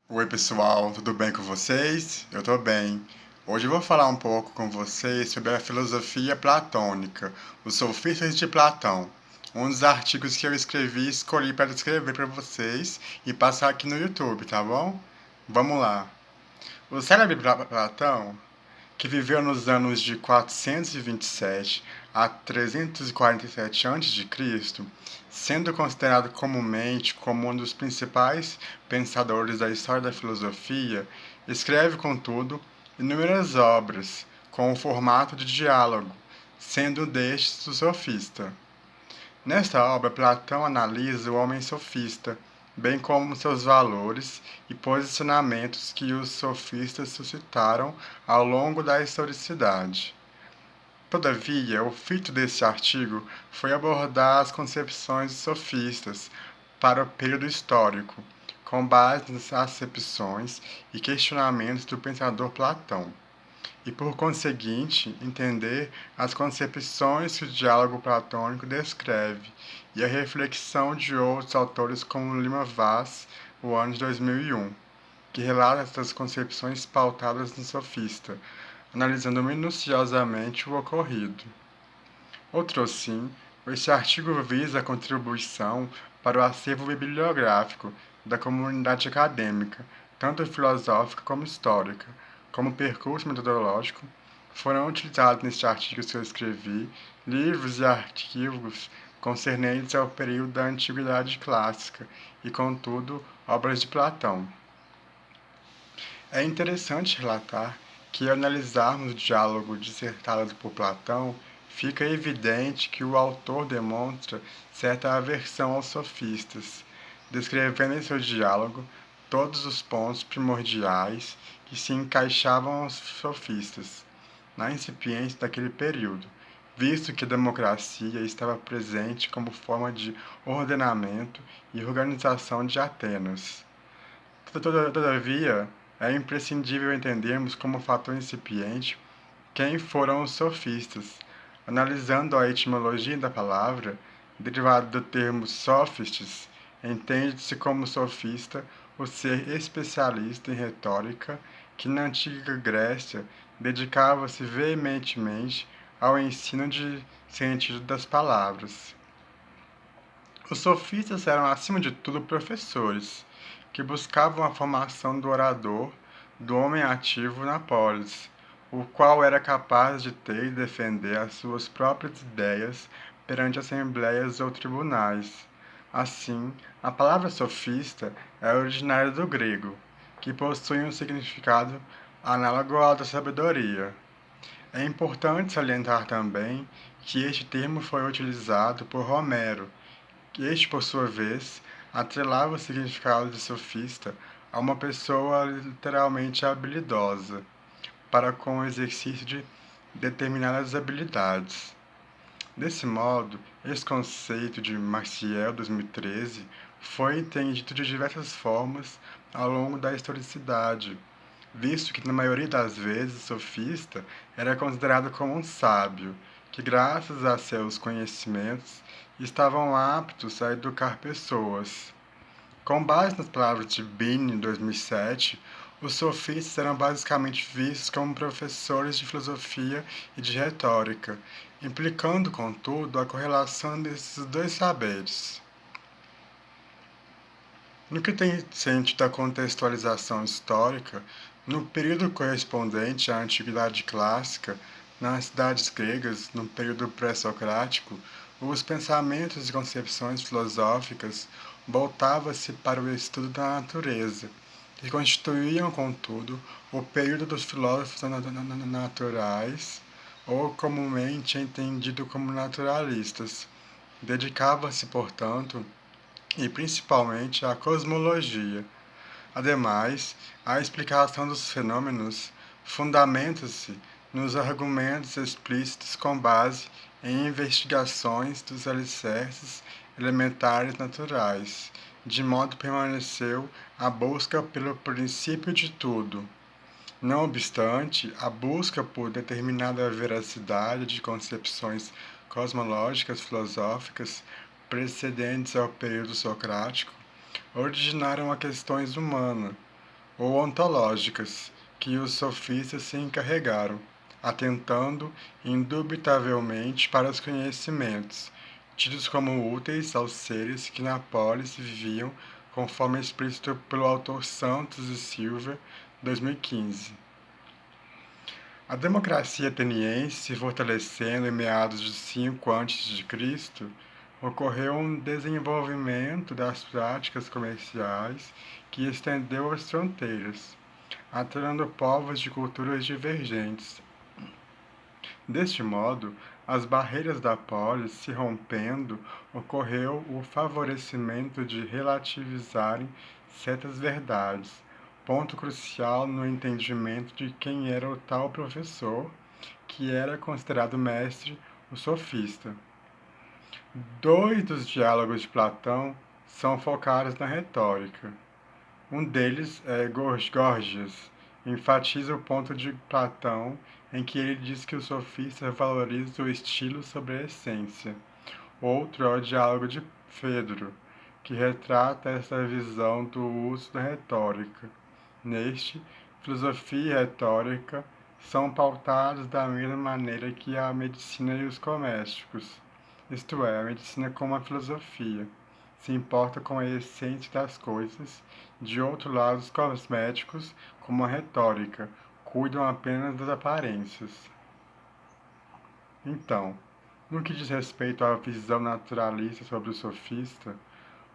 Oi, pessoal, tudo bem com vocês? Eu tô bem. Hoje eu vou falar um pouco com vocês sobre a filosofia platônica, os sofistas de Platão. Um dos artigos que eu escrevi, escolhi para escrever para vocês e passar aqui no YouTube, tá bom? Vamos lá. O célebre Platão, que viveu nos anos de 427 a 347 a.C., sendo considerado comumente como um dos principais pensadores da história da filosofia, escreve, contudo, inúmeras obras com o formato de diálogo, sendo destes o Sofista. Nesta obra, Platão analisa o homem sofista, bem como seus valores e posicionamentos que os sofistas suscitaram ao longo da historicidade. Todavia, o fito deste artigo foi abordar as concepções dos sofistas para o período histórico, com base nas acepções e questionamentos do pensador Platão e, por conseguinte, entender as concepções que o diálogo platônico descreve e a reflexão de outros autores como Lima Vaz, o ano de 2001, que relata essas concepções pautadas no sofista, analisando minuciosamente o ocorrido. Outrosim, este artigo visa a contribuição para o acervo bibliográfico da comunidade acadêmica, tanto filosófica como histórica, como percurso metodológico. Foram utilizados neste artigo que eu escrevi livros e artigos concernentes ao período da Antiguidade Clássica e, contudo, obras de Platão. É interessante relatar que, ao analisarmos o diálogo dissertado por Platão, fica evidente que o autor demonstra certa aversão aos sofistas, descrevendo em seu diálogo todos os pontos primordiais que se encaixavam aos sofistas, na incipiência daquele período, visto que a democracia estava presente como forma de ordenamento e organização de Atenas. Todavia, é imprescindível entendermos como fator incipiente quem foram os sofistas. Analisando a etimologia da palavra, derivada do termo sophistes, entende-se como sofista o ser especialista em retórica que na antiga Grécia dedicava-se veementemente ao ensino de sentido das palavras. Os sofistas eram, acima de tudo, professores, que buscavam a formação do orador, do homem ativo na polis, o qual era capaz de ter e defender as suas próprias ideias perante assembleias ou tribunais. Assim, a palavra sofista é originária do grego, que possui um significado análogo ao da sabedoria. É importante salientar também que este termo foi utilizado por Homero, que este, por sua vez, atrelava o significado de sofista a uma pessoa literalmente habilidosa, para com o exercício de determinadas habilidades. Desse modo, esse conceito de Maciel 2013 foi entendido de diversas formas ao longo da historicidade, visto que na maioria das vezes o sofista era considerado como um sábio, que graças a seus conhecimentos estavam aptos a educar pessoas. Com base nas palavras de Binney em 2007, os sofistas eram basicamente vistos como professores de filosofia e de retórica, implicando, contudo, a correlação desses dois saberes. No que tem sentido à contextualização histórica, no período correspondente à Antiguidade Clássica, nas cidades gregas, no período pré-socrático, os pensamentos e concepções filosóficas voltavam-se para o estudo da natureza, que constituíam, contudo, o período dos filósofos naturais, ou comumente entendido como naturalistas. Dedicava-se, portanto, e principalmente à cosmologia. Ademais, a explicação dos fenômenos fundamenta-se nos argumentos explícitos com base em investigações dos alicerces elementares naturais, de modo que permaneceu a busca pelo princípio de tudo. Não obstante, a busca por determinada veracidade de concepções cosmológicas filosóficas precedentes ao período socrático originaram a questões humanas, ou ontológicas, que os sofistas se encarregaram, atentando indubitavelmente para os conhecimentos, tidos como úteis aos seres que na polis viviam, conforme explícito pelo autor Santos e Silva, 2015. A democracia ateniense se fortalecendo em meados de 5 a.C., ocorreu um desenvolvimento das práticas comerciais que estendeu as fronteiras, atraindo povos de culturas divergentes. Deste modo, as barreiras da polis se rompendo, ocorreu o favorecimento de relativizarem certas verdades, ponto crucial no entendimento de quem era o tal professor, que era considerado mestre, o sofista. Dois dos diálogos de Platão são focados na retórica. Um deles é Gorgias, enfatiza o ponto de Platão em que ele diz que o sofista valoriza o estilo sobre a essência. Outro é o diálogo de Fedro, que retrata essa visão do uso da retórica. Neste, filosofia e retórica são pautados da mesma maneira que a medicina e os comércios, isto é, a medicina como a filosofia se importa com a essência das coisas. De outro lado, os cosméticos, como a retórica, cuidam apenas das aparências. Então, no que diz respeito à visão naturalista sobre o sofista,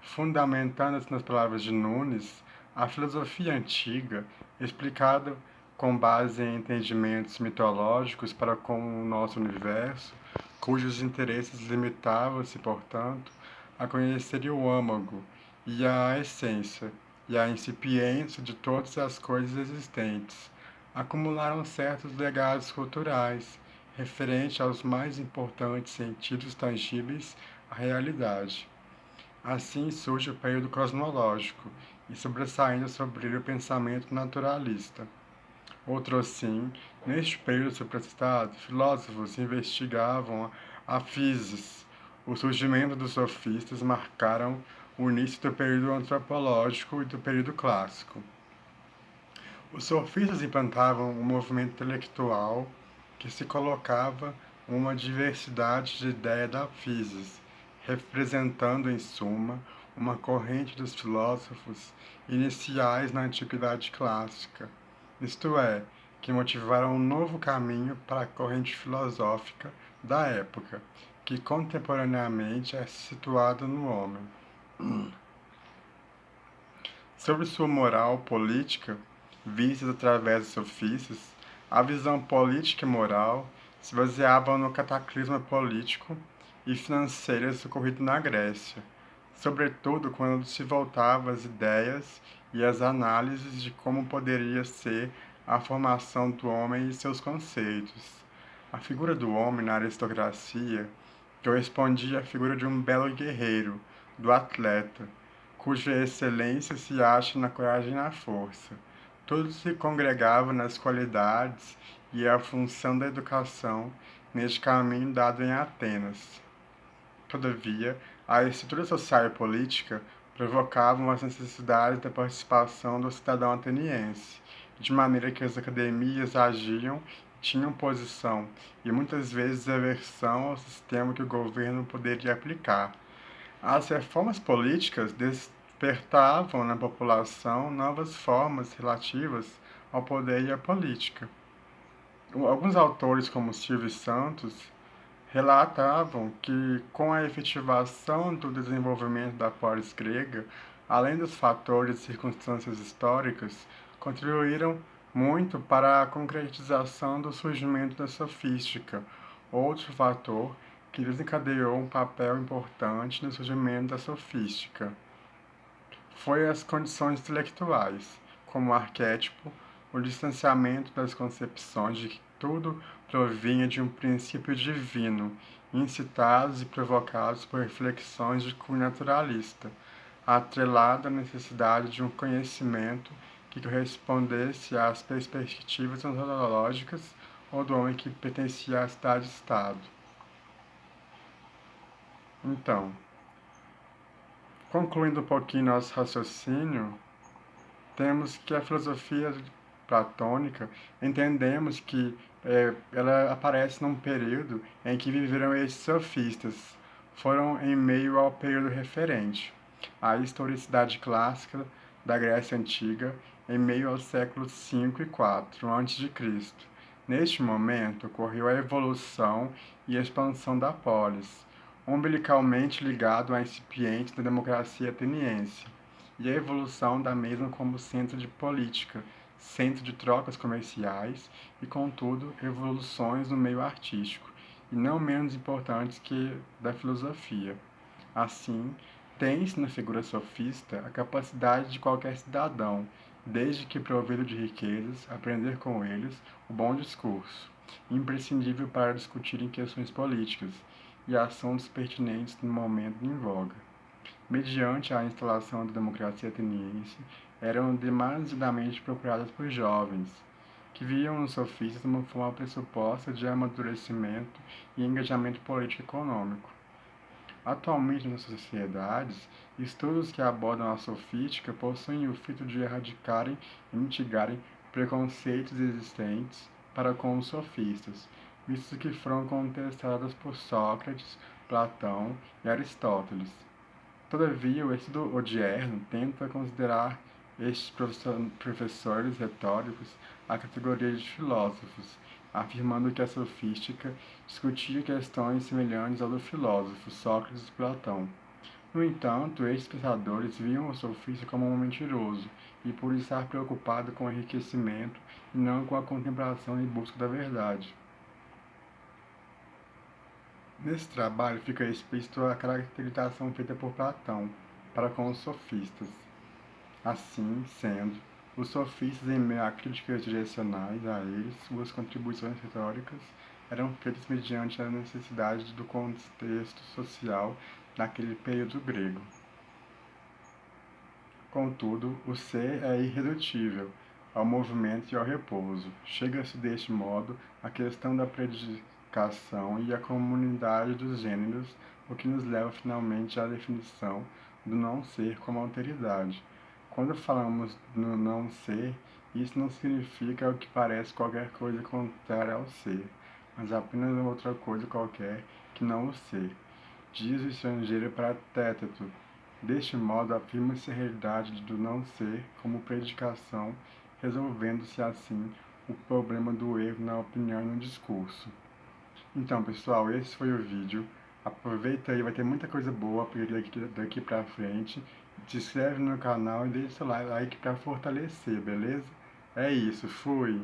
fundamentando-se nas palavras de Nunes, a filosofia antiga, explicada com base em entendimentos mitológicos para com o nosso universo, cujos interesses limitavam-se, portanto, a conhecer o âmago e a essência e a incipiência de todas as coisas existentes, acumularam certos legados culturais referentes aos mais importantes sentidos tangíveis à realidade. Assim surge o período cosmológico, e sobressaindo sobre o pensamento naturalista. Outrosim, neste período supracitado, filósofos investigavam a physis. O surgimento dos sofistas marcaram o início do período antropológico e do período clássico. Os sofistas implantavam um movimento intelectual que se colocava uma diversidade de ideia da physis, representando, em suma, uma corrente dos filósofos iniciais na antiguidade clássica, isto é, que motivaram um novo caminho para a corrente filosófica da época, que contemporaneamente é situada no homem. Sobre sua moral política, vistas através dos sofistas, a visão política e moral se baseava no cataclisma político e financeiro ocorrido na Grécia, sobretudo quando se voltava às ideias e às análises de como poderia ser a formação do homem e seus conceitos. A figura do homem na aristocracia correspondia à figura de um belo guerreiro, do atleta, cuja excelência se acha na coragem e na força. Tudo se congregava nas qualidades e a função da educação neste caminho dado em Atenas. Todavia, a estrutura social e política provocavam as necessidades da participação do cidadão ateniense, de maneira que as academias agiam, tinham posição e muitas vezes aversão ao sistema que o governo poderia aplicar. As reformas políticas despertavam na população novas formas relativas ao poder e à política. Alguns autores, como Silvio Santos, relatavam que, com a efetivação do desenvolvimento da polis grega, além dos fatores e circunstâncias históricas, contribuíram muito para a concretização do surgimento da sofística, outro fator que desencadeou um papel importante no surgimento da sofística. Foi as condições intelectuais, como arquétipo, o distanciamento das concepções de que tudo provinha de um princípio divino, incitados e provocados por reflexões de cunho naturalista, atrelado à necessidade de um conhecimento que correspondesse às perspectivas ontológicas ou do homem que pertencia à cidade-estado. Então, concluindo um pouquinho nosso raciocínio, temos que a filosofia platônica, entendemos que ela aparece num período em que viveram esses sofistas, foram em meio ao período referente à historicidade clássica da Grécia Antiga, em meio aos séculos 5 e 4 a.C. Neste momento, ocorreu a evolução e expansão da polis, umbilicalmente ligado à incipiente da democracia ateniense, e a evolução da mesma como centro de política, centro de trocas comerciais e, contudo, evoluções no meio artístico, e não menos importantes que da filosofia. Assim, tem-se na figura sofista a capacidade de qualquer cidadão, desde que provido de riquezas, aprender com eles o bom discurso, imprescindível para discutir em questões políticas e assuntos pertinentes no momento em voga. Mediante a instalação da democracia ateniense, eram demasiadamente procuradas por jovens, que viam os sofistas como uma forma pressuposta de amadurecimento e engajamento político e econômico. Atualmente, nas sociedades, estudos que abordam a sofística possuem o fito de erradicarem e mitigarem preconceitos existentes para com os sofistas, visto que foram contestados por Sócrates, Platão e Aristóteles. Todavia, o estudo odierno tenta considerar estes professores retóricos a categoria de filósofos, afirmando que a sofística discutia questões semelhantes ao do filósofo Sócrates e Platão. No entanto, estes pensadores viam o sofista como um mentiroso, e por estar preocupado com o enriquecimento e não com a contemplação e busca da verdade. Nesse trabalho fica explícito a caracterização feita por Platão para com os sofistas. Assim sendo, os sofistas, em meio a críticas direcionais a eles, suas contribuições retóricas eram feitas mediante a necessidade do contexto social daquele período grego. Contudo, o ser é irredutível ao movimento e ao repouso. Chega-se deste modo à questão da predicação e à comunidade dos gêneros, o que nos leva finalmente à definição do não ser como alteridade. Quando falamos no não ser, isso não significa o que parece qualquer coisa contrária ao ser, mas apenas outra coisa qualquer que não o ser. Diz o estrangeiro para Téteto. Deste modo, afirma-se a realidade do não ser como predicação, resolvendo-se assim o problema do erro na opinião e no discurso. Então, pessoal, esse foi o vídeo. Aproveita aí, vai ter muita coisa boa daqui pra frente. Se inscreve no canal e deixa seu like pra fortalecer, beleza? É isso, fui!